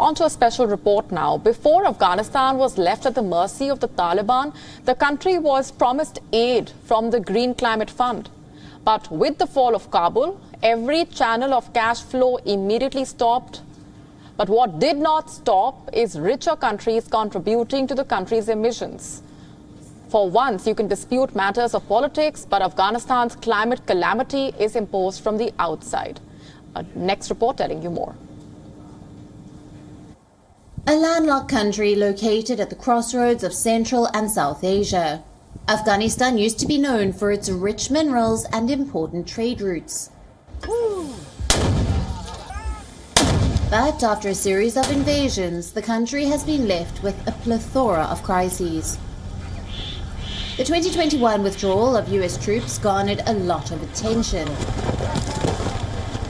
On to a special report now. Before Afghanistan was left at the mercy of the Taliban, the country was promised aid from the Green Climate Fund. But with the fall of Kabul, every channel of cash flow immediately stopped. But what did not stop is richer countries contributing to the country's emissions. For once, you can dispute matters of politics, but Afghanistan's climate calamity is imposed from the outside. Next report telling you more. A landlocked country located at the crossroads of Central and South Asia. Afghanistan used to be known for its rich minerals and important trade routes. But after a series of invasions, the country has been left with a plethora of crises. The 2021 withdrawal of US troops garnered a lot of attention.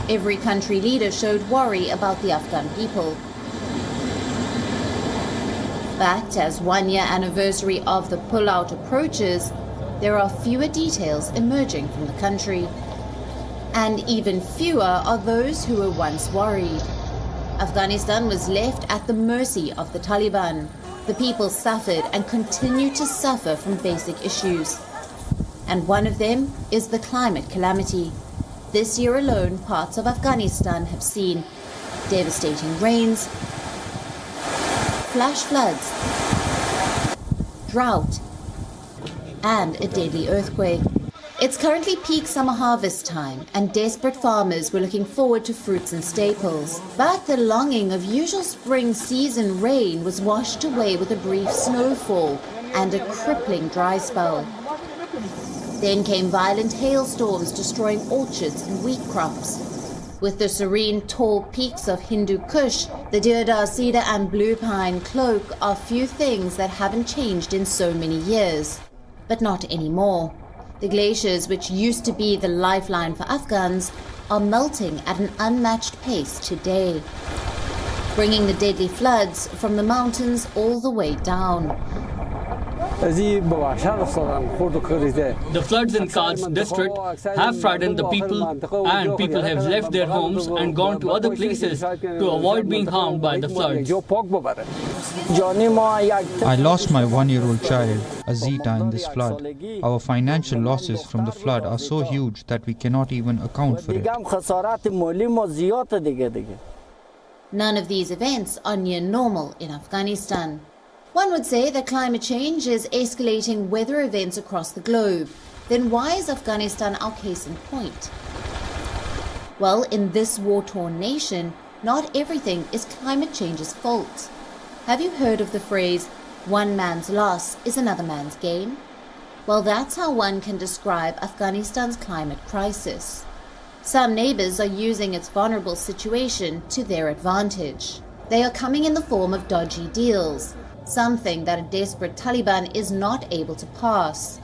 Every country leader showed worry about the Afghan people. But as 1 year anniversary of the pullout approaches, there are fewer details emerging from the country. And even fewer are those who were once worried. Afghanistan was left at the mercy of the Taliban. The people suffered and continue to suffer from basic issues. And one of them is the climate calamity. This year alone, parts of Afghanistan have seen devastating rains, flash floods, drought, and a deadly earthquake. It's currently peak summer harvest time, and desperate farmers were looking forward to fruits and staples. But the longing of usual spring season rain was washed away with a brief snowfall and a crippling dry spell. Then came violent hailstorms destroying orchards and wheat crops. With the serene tall peaks of Hindu Kush, the deodar cedar and blue pine cloak are few things that haven't changed in so many years. But not anymore. The glaciers, which used to be the lifeline for Afghans, are melting at an unmatched pace today, bringing the deadly floods from the mountains all the way down. The floods in Kar's district have frightened the people, and people have left their homes and gone to other places to avoid being harmed by the floods. I lost my 1-year-old child, Azita, in this flood. Our financial losses from the flood are so huge that we cannot even account for it. None of these events are near normal in Afghanistan. One would say that climate change is escalating weather events across the globe. Then why is Afghanistan our case in point? Well, in this war-torn nation, not everything is climate change's fault. Have you heard of the phrase, one man's loss is another man's gain? Well, that's how one can describe Afghanistan's climate crisis. Some neighbors are using its vulnerable situation to their advantage. They are coming in the form of dodgy deals, something that a desperate Taliban is not able to pass.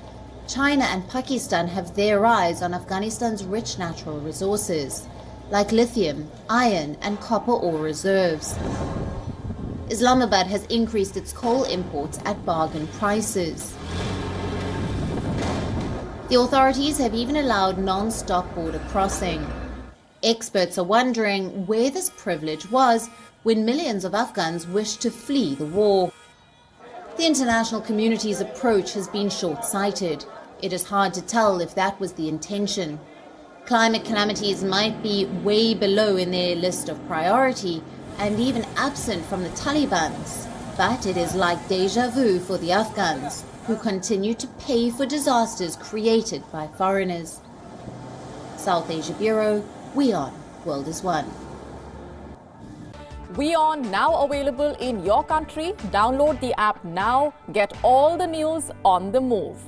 China and Pakistan have their eyes on Afghanistan's rich natural resources, like lithium, iron, and copper ore reserves. Islamabad has increased its coal imports at bargain prices. The authorities have even allowed non-stop border crossing. Experts are wondering where this privilege was when millions of Afghans wished to flee the war. The international community's approach has been short-sighted. It is hard to tell if that was the intention. Climate calamities might be way below in their list of priority and even absent from the Taliban's. But it is like deja vu for the Afghans, who continue to pay for disasters created by foreigners. South Asia Bureau, WION, World is One. WION now available in your country. Download the app now. Get all the news on the move.